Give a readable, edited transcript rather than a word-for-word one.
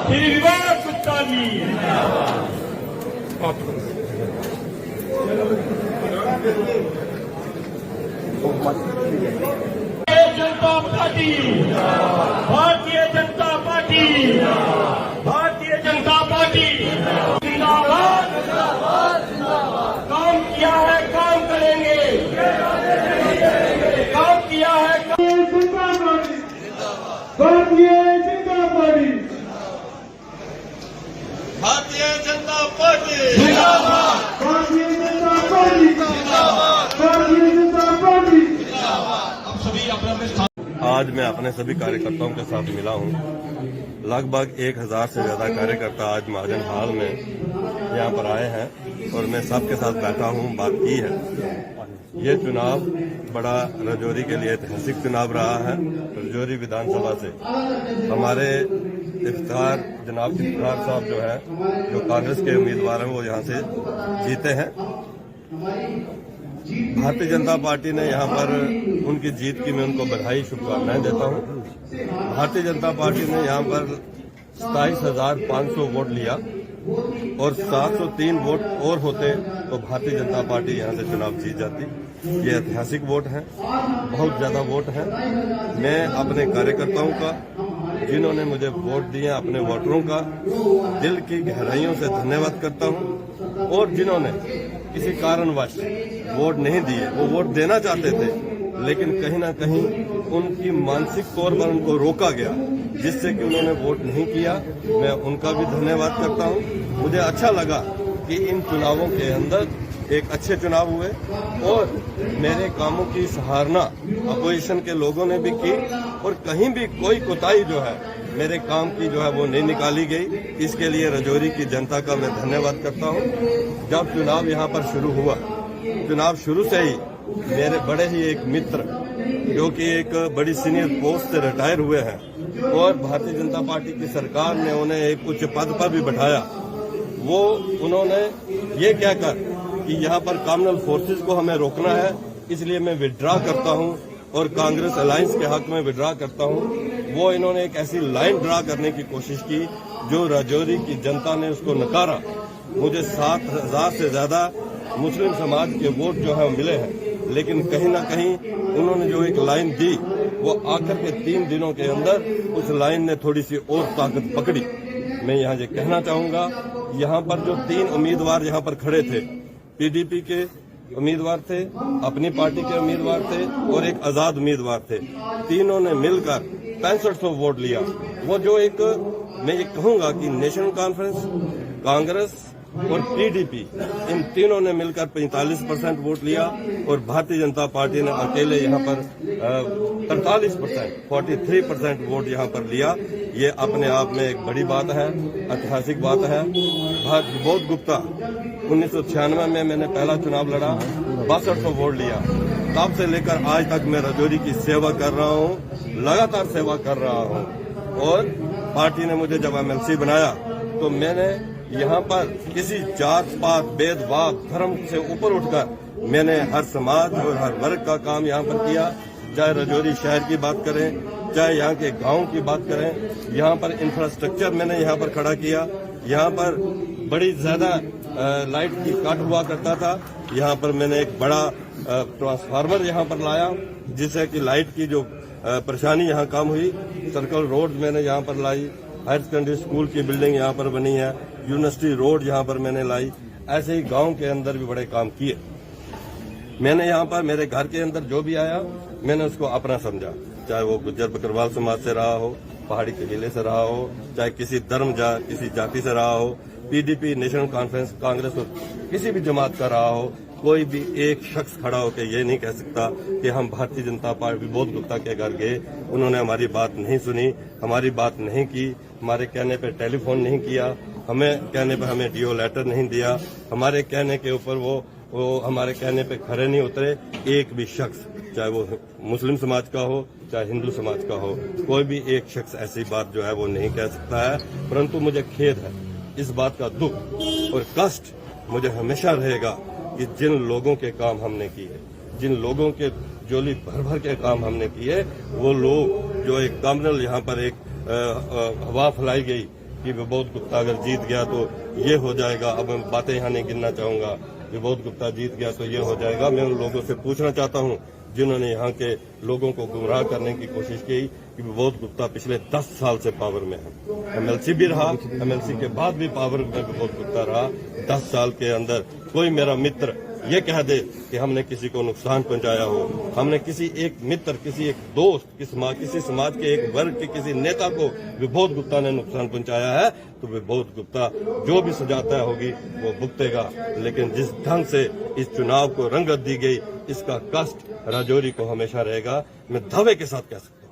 श्रीनिवास गुप्ता जी जनता party, Bharatiya Janata party, Bharatiya Janata party जिंदाबाद। काम किया है, काम करेंगे, काम किया है। भारतीय जनता पार्टी, भारतीय जनता पार्टी जिंदाबाद। भारतीय जनता पार्टी जिंदाबाद। भारतीय जनता पार्टी। आज मैं अपने सभी कार्यकर्ताओं के साथ मिला हूं। लगभग 1000 से ज्यादा कार्यकर्ता आज महाजन हाल में यहां पर आए हैं और मैं सबके साथ बैठा हूं, बात की है। ये चुनाव बड़ा राजौरी के लिए ऐतिहासिक चुनाव रहा है। राजौरी विधानसभा से हमारे जनाब इफ्तार साहब जो है, जो कांग्रेस के उम्मीदवार हैं, वो यहां से जीते हैं। भारतीय जनता पार्टी ने यहां पर उनकी जीत की मैं उनको बधाई शुभकामनाएं देता हूं। भारतीय जनता पार्टी ने यहां पर 27,500 वोट लिया और 703 वोट और होते तो भारतीय जनता पार्टी यहां से चुनाव जीत जाती। ये ऐतिहासिक वोट है, बहुत ज्यादा वोट है। मैं अपने कार्यकर्ताओं का, जिन्होंने मुझे वोट दिए, अपने वोटरों का दिल की गहराइयों से धन्यवाद करता हूं। और जिन्होंने किसी कारणवश वोट नहीं दिए, वो वोट देना चाहते थे लेकिन कहीं ना कहीं उनकी मानसिक तौर पर उनको रोका गया, जिससे कि उन्होंने वोट नहीं किया, मैं उनका भी धन्यवाद करता हूं। मुझे अच्छा लगा कि इन चुनावों के अंदर एक अच्छे चुनाव हुए और मेरे कामों की सराहना अपोजिशन के लोगों ने भी की और कहीं भी कोई कोताही जो है मेरे काम की जो है वो नहीं निकाली गई। इसके लिए राजौरी की जनता का मैं धन्यवाद करता हूं। जब चुनाव यहां पर शुरू हुआ, चुनाव शुरू से ही मेरे बड़े ही एक मित्र जो कि एक बड़ी सीनियर पोस्ट से रिटायर हुए हैं और भारतीय जनता पार्टी की सरकार ने उन्हें एक उच्च पद पर भी बैठाया, वो उन्होंने ये कहकर कि यहाँ पर कॉमनल फोर्सेज को हमें रोकना है, इसलिए मैं विड्रा करता हूँ और कांग्रेस अलायंस के हक में विड्रा करता हूँ। वो इन्होंने एक ऐसी लाइन ड्रा करने की कोशिश की जो राजौरी की जनता ने उसको नकारा। मुझे 7,000 से ज्यादा मुस्लिम समाज के वोट जो है मिले हैं, लेकिन कहीं ना कहीं उन्होंने जो एक लाइन दी, वो आखिर के 3 दिनों के अंदर उस लाइन ने थोड़ी सी और ताकत पकड़ी। मैं यहाँ ये कहना चाहूंगा, यहाँ पर जो 3 उम्मीदवार यहाँ पर खड़े थे, पीडीपी के उम्मीदवार थे, अपनी पार्टी के उम्मीदवार थे और एक आजाद उम्मीदवार थे, तीनों ने मिलकर 6500 वोट लिया। वो जो एक, मैं ये कहूंगा कि नेशनल कॉन्फ्रेंस, कांग्रेस और पीडीपी, इन तीनों ने मिलकर 45% वोट लिया और भारतीय जनता पार्टी ने अकेले यहाँ पर 43% वोट यहाँ पर लिया। ये अपने आप में एक बड़ी बात है, ऐतिहासिक बात है। बोध गुप्ता 1996 में मैंने पहला चुनाव लड़ा, 6200 वोट लिया। तब से लेकर आज तक मैं राजौरी की सेवा कर रहा हूँ, लगातार सेवा कर रहा हूँ। और पार्टी ने मुझे जब एमएलसी बनाया तो मैंने यहाँ पर किसी जात पात, भेदभाव, धर्म से ऊपर उठकर मैंने हर समाज और हर वर्ग का काम यहाँ पर किया। चाहे राजौरी शहर की बात करें, चाहे यहाँ के गांव की बात करें, यहाँ पर इंफ्रास्ट्रक्चर मैंने यहाँ पर खड़ा किया। यहाँ पर बड़ी ज्यादा लाइट की कट हुआ करता था, यहाँ पर मैंने एक बड़ा ट्रांसफार्मर यहाँ पर लाया, जिससे कि लाइट की जो परेशानी यहाँ कम हुई। सर्कल रोड मैंने यहाँ पर लाई, हायर सेकेंडरी स्कूल की बिल्डिंग यहाँ पर बनी है, यूनिवर्सिटी रोड यहाँ पर मैंने लाई। ऐसे ही गांव के अंदर भी बड़े काम किए। मैंने यहाँ पर मेरे घर के अंदर जो भी आया मैंने उसको अपना समझा, चाहे वो गुज्जर बकरवाल समाज से रहा हो, पहाड़ी कबीले से रहा हो, चाहे किसी धर्म किसी जाति से रहा हो, पीडीपी, नेशनल कॉन्फ्रेंस, कांग्रेस, किसी भी जमात का रहा हो। कोई भी एक शख्स खड़ा होकर ये नहीं कह सकता कि हम भारतीय जनता पार्टी बोध गुप्ता के घर गए, उन्होंने हमारी बात नहीं सुनी, हमारी बात नहीं की, हमारे कहने पे टेलीफोन नहीं किया, हमें कहने पे हमें डीओ लेटर नहीं दिया, हमारे कहने के ऊपर वो हमारे कहने पे खड़े नहीं उतरे। एक भी शख्स, चाहे वो मुस्लिम समाज का हो चाहे हिंदू समाज का हो, कोई भी एक शख्स ऐसी बात जो है वो नहीं कह सकता है। परंतु मुझे खेद है, इस बात का दुख और कष्ट मुझे हमेशा रहेगा कि जिन लोगों के काम हमने किए, जिन लोगों के जोली भर भर के काम हमने किए, वो लोग जो एक कॉमनल यहाँ पर एक हवा फैलाई गई कि विबोध गुप्ता अगर जीत गया तो ये हो जाएगा। अब मैं बातें यहाँ नहीं गिनना चाहूंगा। विबोध गुप्ता जीत गया तो ये हो जाएगा। मैं उन लोगों से पूछना चाहता हूँ जिन्होंने यहाँ के लोगों को गुमराह करने की कोशिश की कि विबोध गुप्ता पिछले 10 साल से पावर में है। एमएलसी भी रहा, एमएलसी के बाद भी पावर में विबोध गुप्ता रहा। 10 साल के अंदर कोई मेरा मित्र ये कह दे कि हमने किसी को नुकसान पहुंचाया हो, हमने किसी एक मित्र, किसी एक दोस्त, किसी समाज के एक वर्ग के किसी नेता को विबोध गुप्ता ने नुकसान पहुंचाया है, तो विबोध गुप्ता जो भी सजा तय होगी वो भुगतेगा। लेकिन जिस ढंग से इस चुनाव को रंगत दी गई, इसका कष्ट राजौरी को हमेशा रहेगा। मैं दावे के साथ कह सकता हूं।